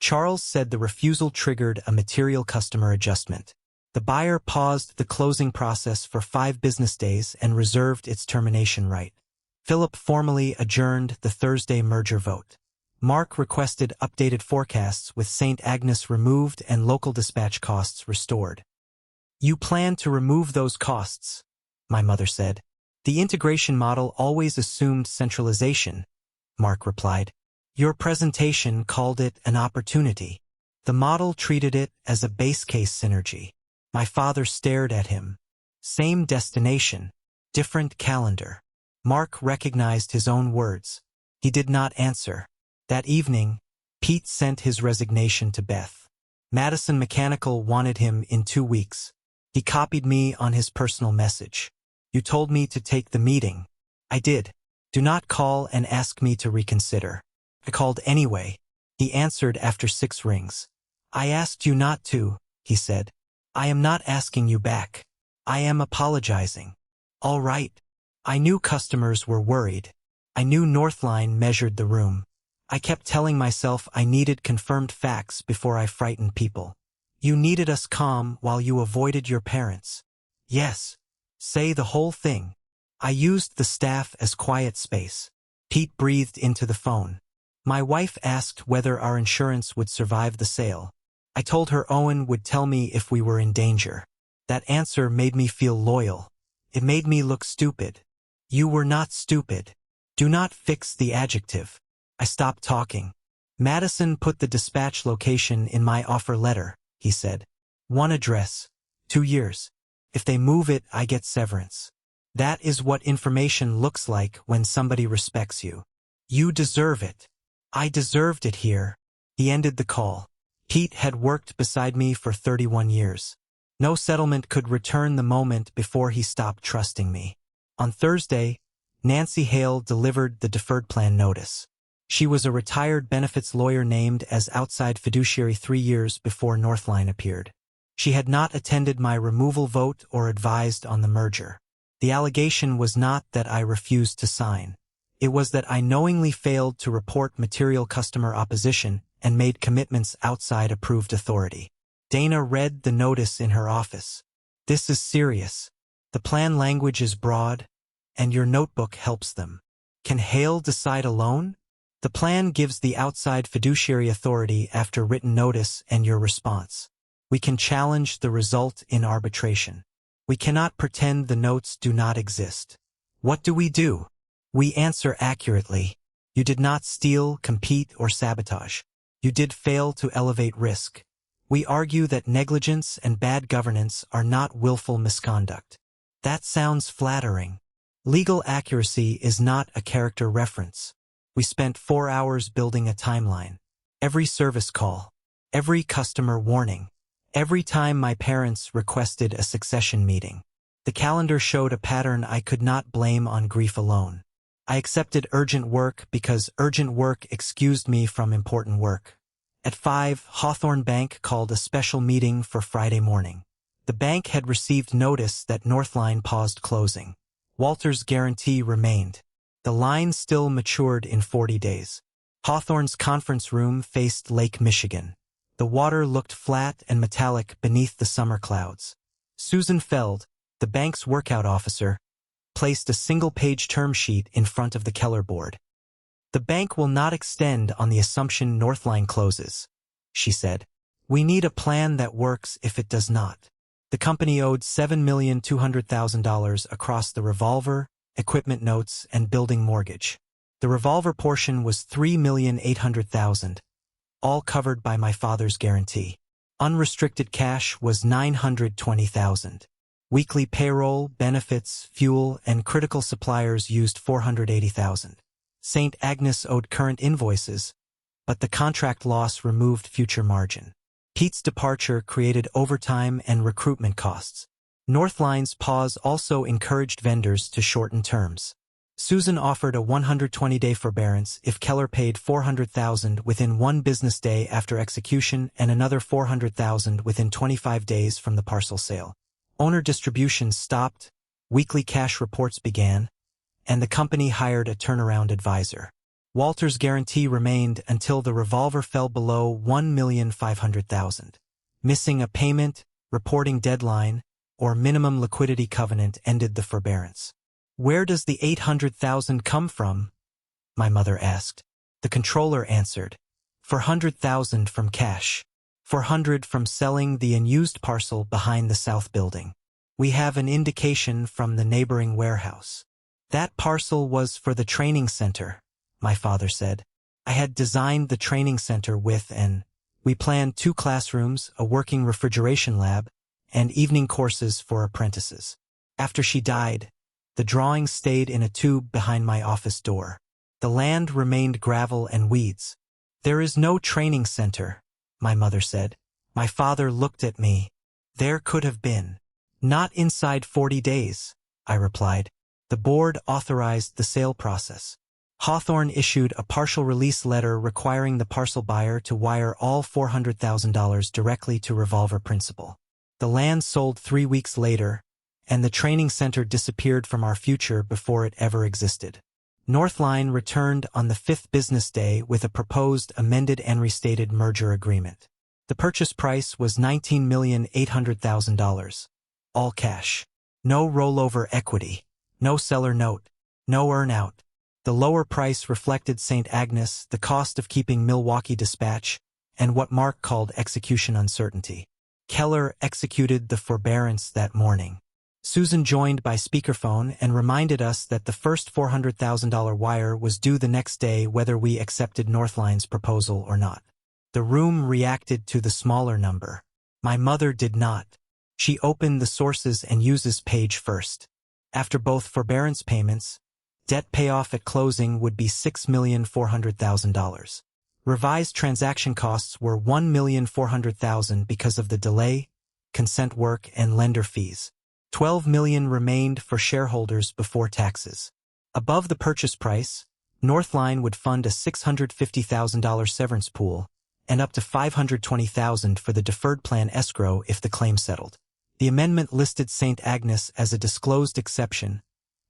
Speaker 1: Charles said the refusal triggered a material customer adjustment. The buyer paused the closing process for 5 business days and reserved its termination right. Philip formally adjourned the Thursday merger vote. Mark requested updated forecasts with St. Agnes removed and local dispatch costs restored. You plan to remove those costs, my mother said. The integration model always assumed centralization, Mark replied. Your presentation called it an opportunity. The model treated it as a base case synergy. My father stared at him. Same destination, different calendar. Mark recognized his own words. He did not answer. That evening, Pete sent his resignation to Beth. Madison Mechanical wanted him in 2 weeks. He copied me on his personal message. You told me to take the meeting. I did. Do not call and ask me to reconsider. I called anyway. He answered after 6 rings. I asked you not to, he said. I am not asking you back. I am apologizing. All right. I knew customers were worried. I knew Northline measured the room. I kept telling myself I needed confirmed facts before I frightened people. You needed us calm while you avoided your parents. Yes. Say the whole thing. I used the staff as quiet space. Pete breathed into the phone. My wife asked whether our insurance would survive the sale. I told her Owen would tell me if we were in danger. That answer made me feel loyal. It made me look stupid. You were not stupid. Do not fix the adjective. I stopped talking. Madison put the dispatch location in my offer letter, he said. 1 address. 2 years. If they move it, I get severance. That is what information looks like when somebody respects you. You deserve it. I deserved it here. He ended the call. Pete had worked beside me for 31 years. No settlement could return the moment before he stopped trusting me. On Thursday, Nancy Hale delivered the deferred plan notice. She was a retired benefits lawyer named as outside fiduciary 3 years before Northline appeared. She had not attended my removal vote or advised on the merger. The allegation was not that I refused to sign. It was that I knowingly failed to report material customer opposition and made commitments outside approved authority. Dana read the notice in her office. This is serious. The plan language is broad, and your notebook helps them. Can Hale decide alone? The plan gives the outside fiduciary authority after written notice and your response. We can challenge the result in arbitration. We cannot pretend the notes do not exist. What do? We answer accurately. You did not steal, compete, or sabotage. You did fail to elevate risk. We argue that negligence and bad governance are not willful misconduct. That sounds flattering. Legal accuracy is not a character reference. We spent 4 hours building a timeline. Every service call, every customer warning, every time my parents requested a succession meeting. The calendar showed a pattern I could not blame on grief alone. I accepted urgent work because urgent work excused me from important work. At 5, Hawthorne Bank called a special meeting for Friday morning. The bank had received notice that Northline paused closing. Walter's guarantee remained. The line still matured in 40 days. Hawthorne's conference room faced Lake Michigan. The water looked flat and metallic beneath the summer clouds. Susan Feld, the bank's workout officer, placed a single-page term sheet in front of the Keller board. "The bank will not extend on the assumption Northline closes," she said. "We need a plan that works if it does not." The company owed $7,200,000 across the revolver, equipment notes, and building mortgage. The revolver portion was $3,800,000, all covered by my father's guarantee. Unrestricted cash was $920,000. Weekly payroll, benefits, fuel, and critical suppliers used $480,000. St. Agnes owed current invoices, but the contract loss removed future margin. Pete's departure created overtime and recruitment costs. Northline's pause also encouraged vendors to shorten terms. Susan offered a 120-day forbearance if Keller paid $400,000 within 1 business day after execution and another $400,000 within 25 days from the parcel sale. Owner distributions stopped, weekly cash reports began, and the company hired a turnaround advisor. Walter's guarantee remained until the revolver fell below $1,500,000. Missing a payment, reporting deadline, or minimum liquidity covenant ended the forbearance. "Where does the $800,000 come from?" my mother asked. The controller answered, $400,000 from cash, $400,000 from selling the unused parcel behind the south building. We have an indication from the neighboring warehouse. That parcel was for the training center, my father said. I had designed the training center we planned 2 classrooms, a working refrigeration lab, and evening courses for apprentices. After she died, the drawings stayed in a tube behind my office door. The land remained gravel and weeds. "There is no training center," my mother said. My father looked at me. "There could have been." "Not inside 40 days, I replied. The board authorized the sale process. Hawthorne issued a partial release letter requiring the parcel buyer to wire all $400,000 directly to revolver principal. The land sold 3 weeks later, and the training center disappeared from our future before it ever existed. Northline returned on the 5th business day with a proposed amended and restated merger agreement. The purchase price was $19,800,000. All cash. No rollover equity. No seller note. No earn-out. The lower price reflected St. Agnes, the cost of keeping Milwaukee Dispatch, and what Mark called execution uncertainty. Keller executed the forbearance that morning. Susan joined by speakerphone and reminded us that the first $400,000 wire was due the next day whether we accepted Northline's proposal or not. The room reacted to the smaller number. My mother did not. She opened the sources and uses page first. After both forbearance payments, debt payoff at closing would be $6,400,000. Revised transaction costs were $1,400,000 because of the delay, consent work, and lender fees. $12 million remained for shareholders before taxes. Above the purchase price, Northline would fund a $650,000 severance pool and up to $520,000 for the deferred plan escrow if the claim settled. The amendment listed St. Agnes as a disclosed exception,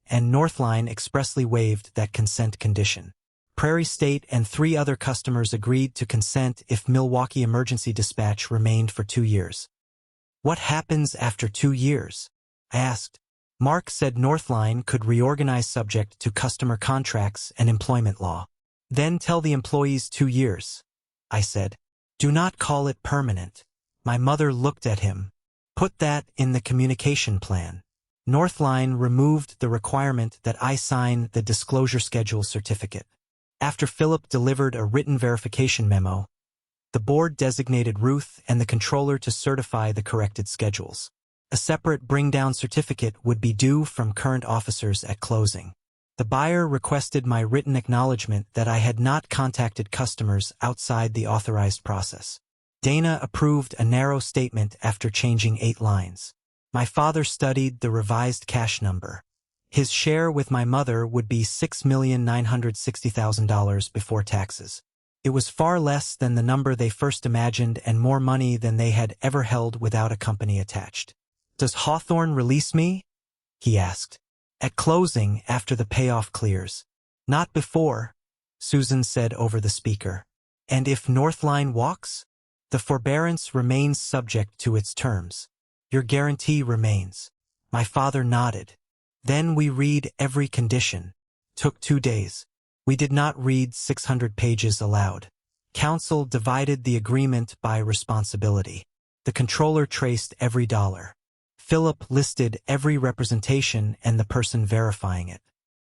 Speaker 1: and Northline expressly waived that consent condition. Prairie State and 3 other customers agreed to consent if Milwaukee Emergency Dispatch remained for 2 years. "What happens after 2 years?" I asked. Mark said Northline could reorganize subject to customer contracts and employment law. "Then tell the employees 2 years," I said. "Do not call it permanent." My mother looked at him. "Put that in the communication plan." Northline removed the requirement that I sign the disclosure schedule certificate. After Philip delivered a written verification memo, the board designated Ruth and the controller to certify the corrected schedules. A separate bring-down certificate would be due from current officers at closing. The buyer requested my written acknowledgement that I had not contacted customers outside the authorized process. Dana approved a narrow statement after changing 8 lines. My father studied the revised cash number. His share with my mother would be $6,960,000 before taxes. It was far less than the number they first imagined and more money than they had ever held without a company attached. "Does Hawthorne release me?" he asked. At closing, after the payoff clears. Not before, Susan said over the speaker. And if Northline walks? The forbearance remains subject to its terms. Your guarantee remains. My father nodded. Then we read every condition. Took 2 days. We did not read 600 pages aloud. Counsel divided the agreement by responsibility. The controller traced every dollar. Philip listed every representation and the person verifying it.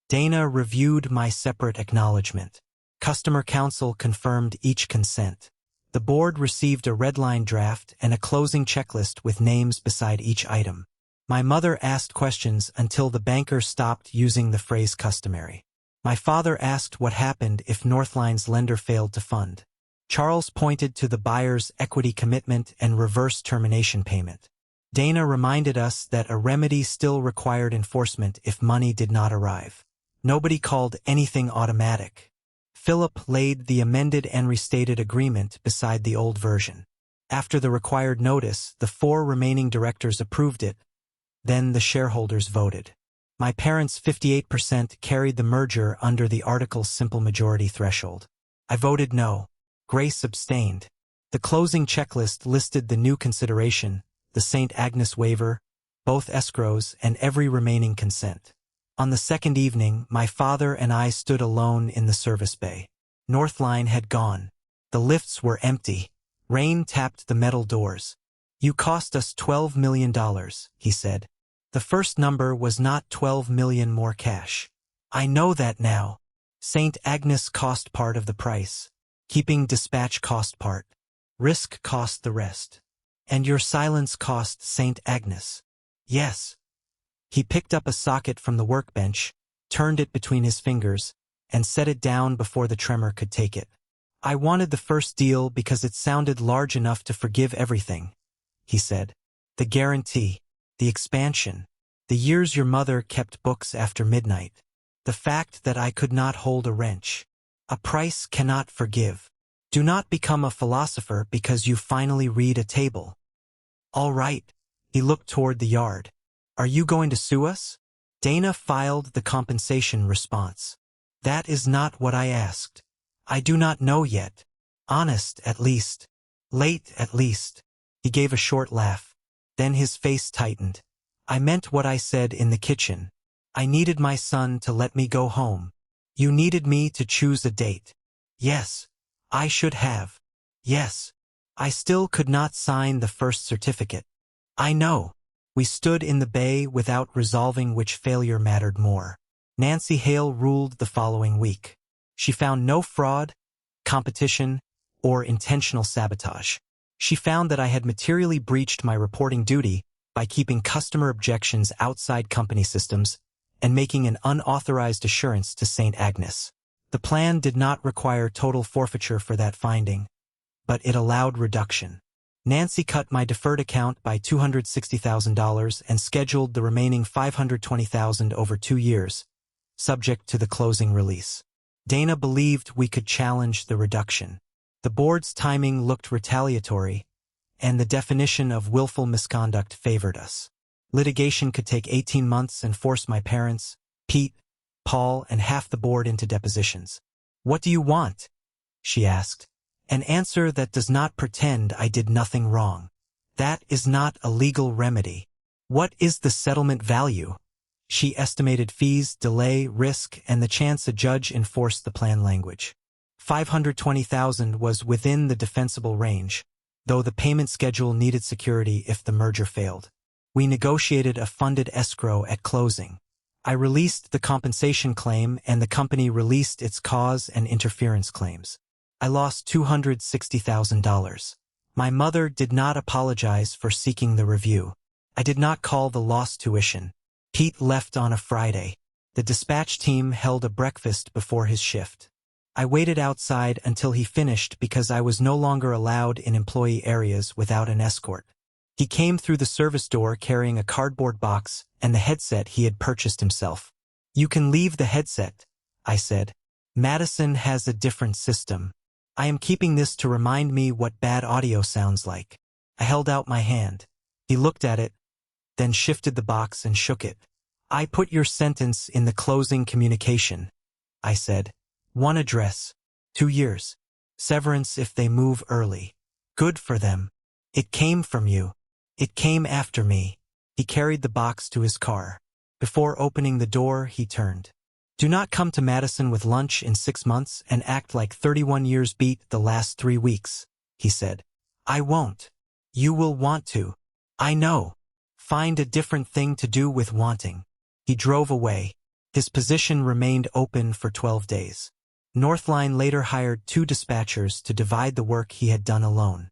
Speaker 1: Dana reviewed my separate acknowledgement. Customer counsel confirmed each consent. The board received a redline draft and a closing checklist with names beside each item. My mother asked questions until the banker stopped using the phrase customary. My father asked what happened if Northline's lender failed to fund. Charles pointed to the buyer's equity commitment and reverse termination payment. Dana reminded us that a remedy still required enforcement if money did not arrive. Nobody called anything automatic. Philip laid the amended and restated agreement beside the old version. After the required notice, the 4 remaining directors approved it. Then the shareholders voted. My parents' 58% carried the merger under the article's simple majority threshold. I voted no. Grace abstained. The closing checklist listed the new consideration, the St. Agnes waiver, both escrows, and every remaining consent. On the second evening, my father and I stood alone in the service bay. Northline had gone. The lifts were empty. Rain tapped the metal doors. You cost us $12 million, he said. The first number was not 12 million more cash. I know that now. St. Agnes cost part of the price. Keeping dispatch cost part. Risk cost the rest. And your silence cost St. Agnes. Yes. He picked up a socket from the workbench, turned it between his fingers, and set it down before the tremor could take it. I wanted the first deal because it sounded large enough to forgive everything, he said. The guarantee, the expansion, the years your mother kept books after midnight, the fact that I could not hold a wrench. A price cannot forgive. Do not become a philosopher because you finally read a table. All right. He looked toward the yard. Are you going to sue us? Dana filed the compensation response. That is not what I asked. I do not know yet. Honest, at least. Late, at least. He gave a short laugh. Then his face tightened. I meant what I said in the kitchen. I needed my son to let me go home. You needed me to choose a date. Yes. I should have. Yes. I still could not sign the first certificate. I know. We stood in the bay without resolving which failure mattered more. Nancy Hale ruled the following week. She found no fraud, competition, or intentional sabotage. She found that I had materially breached my reporting duty by keeping customer objections outside company systems and making an unauthorized assurance to St. Agnes. The plan did not require total forfeiture for that finding, but it allowed reduction. Nancy cut my deferred account by $260,000 and scheduled the remaining $520,000 over 2 years, subject to the closing release. Dana believed we could challenge the reduction. The board's timing looked retaliatory, and the definition of willful misconduct favored us. Litigation could take 18 months and force my parents, Pete, Paul, and half the board into depositions. What do you want? She asked. An answer that does not pretend I did nothing wrong. That is not a legal remedy. What is the settlement value? She estimated fees, delay, risk, and the chance a judge enforced the plan language. $520,000 was within the defensible range, though the payment schedule needed security if the merger failed. We negotiated a funded escrow at closing. I released the compensation claim and the company released its cause and interference claims. I lost $260,000. My mother did not apologize for seeking the review. I did not call the lost tuition. Pete left on a Friday. The dispatch team held a breakfast before his shift. I waited outside until he finished because I was no longer allowed in employee areas without an escort. He came through the service door carrying a cardboard box and the headset he had purchased himself. You can leave the headset, I said. Madison has a different system. I am keeping this to remind me what bad audio sounds like. I held out my hand. He looked at it, then shifted the box and shook it. I put your sentence in the closing communication, I said. 1 address. 2 years. Severance if they move early. Good for them. It came from you. It came after me. He carried the box to his car. Before opening the door, he turned. Do not come to Madison with lunch in 6 months and act like 31 years beat the last 3 weeks, he said. I won't. You will want to. I know. Find a different thing to do with wanting. He drove away. His position remained open for 12 days. Northline later hired 2 dispatchers to divide the work he had done alone.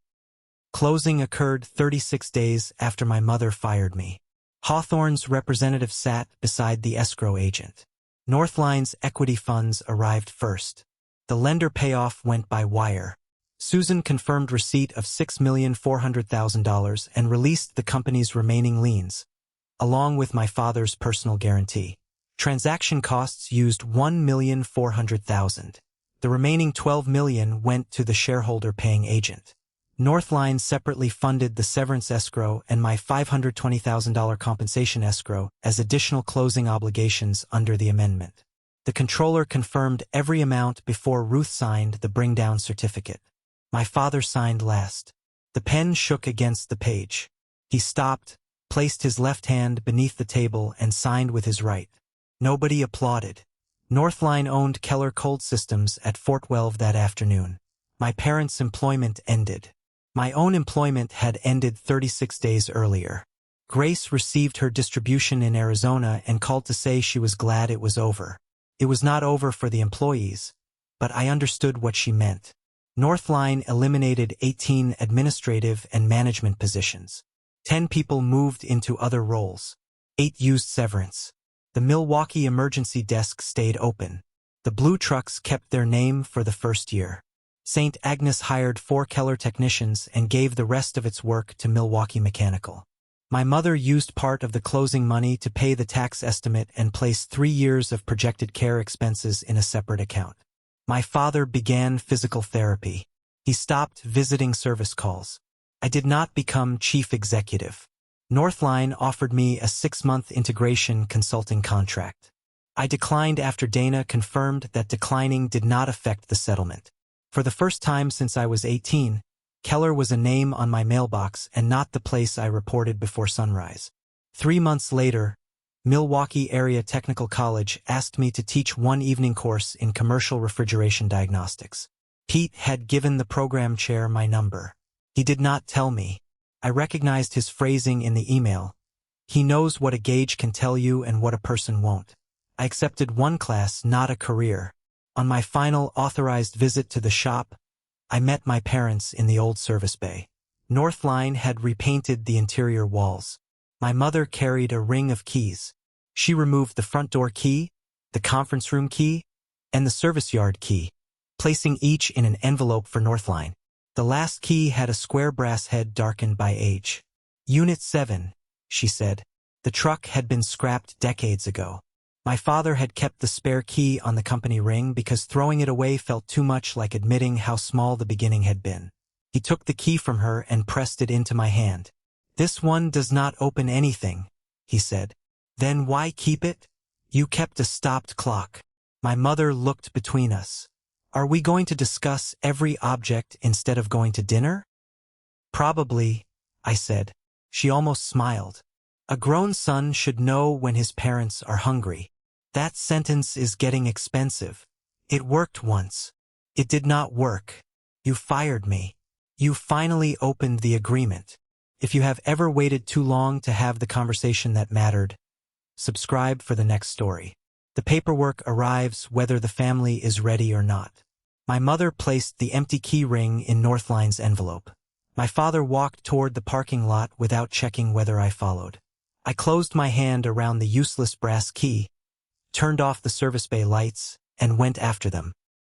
Speaker 1: Closing occurred 36 days after my mother fired me. Hawthorne's representative sat beside the escrow agent. Northline's equity funds arrived first. The lender payoff went by wire. Susan confirmed receipt of $6,400,000 and released the company's remaining liens, along with my father's personal guarantee. Transaction costs used $1,400,000. The remaining $12 million went to the shareholder-paying agent. Northline separately funded the severance escrow and my $520,000 compensation escrow as additional closing obligations under the amendment. The controller confirmed every amount before Ruth signed the bring-down certificate. My father signed last. The pen shook against the page. He stopped, placed his left hand beneath the table, and signed with his right. Nobody applauded. Northline owned Keller Cold Systems at Fort Weld that afternoon. My parents' employment ended. My own employment had ended 36 days earlier. Grace received her distribution in Arizona and called to say she was glad it was over. It was not over for the employees, but I understood what she meant. Northline eliminated 18 administrative and management positions. 10 people moved into other roles. 8 used severance. The Milwaukee emergency desk stayed open. The blue trucks kept their name for the first year. St. Agnes hired 4 Keller technicians and gave the rest of its work to Milwaukee Mechanical. My mother used part of the closing money to pay the tax estimate and place 3 years of projected care expenses in a separate account. My father began physical therapy. He stopped visiting service calls. I did not become chief executive. Northline offered me a 6-month integration consulting contract. I declined after Dana confirmed that declining did not affect the settlement. For the first time since I was 18, Keller was a name on my mailbox and not the place I reported before sunrise. 3 months later, Milwaukee Area Technical College asked me to teach 1 evening course in commercial refrigeration diagnostics. Pete had given the program chair my number. He did not tell me. I recognized his phrasing in the email. He knows what a gauge can tell you and what a person won't. I accepted 1 class, not a career. On my final authorized visit to the shop, I met my parents in the old service bay. Northline had repainted the interior walls. My mother carried a ring of keys. She removed the front door key, the conference room key, and the service yard key, placing each in an envelope for Northline. The last key had a square brass head darkened by age. Unit 7, she said. The truck had been scrapped decades ago. My father had kept the spare key on the company ring because throwing it away felt too much like admitting how small the beginning had been. He took the key from her and pressed it into my hand. This one does not open anything, he said. Then why keep it? You kept a stopped clock. My mother looked between us. Are we going to discuss every object instead of going to dinner? Probably, I said. She almost smiled. A grown son should know when his parents are hungry. That sentence is getting expensive. It worked once. It did not work. You fired me. You finally opened the agreement. If you have ever waited too long to have the conversation that mattered, subscribe for the next story. The paperwork arrives whether the family is ready or not. My mother placed the empty key ring in Northline's envelope. My father walked toward the parking lot without checking whether I followed. I closed my hand around the useless brass key, turned off the service bay lights, and went after them.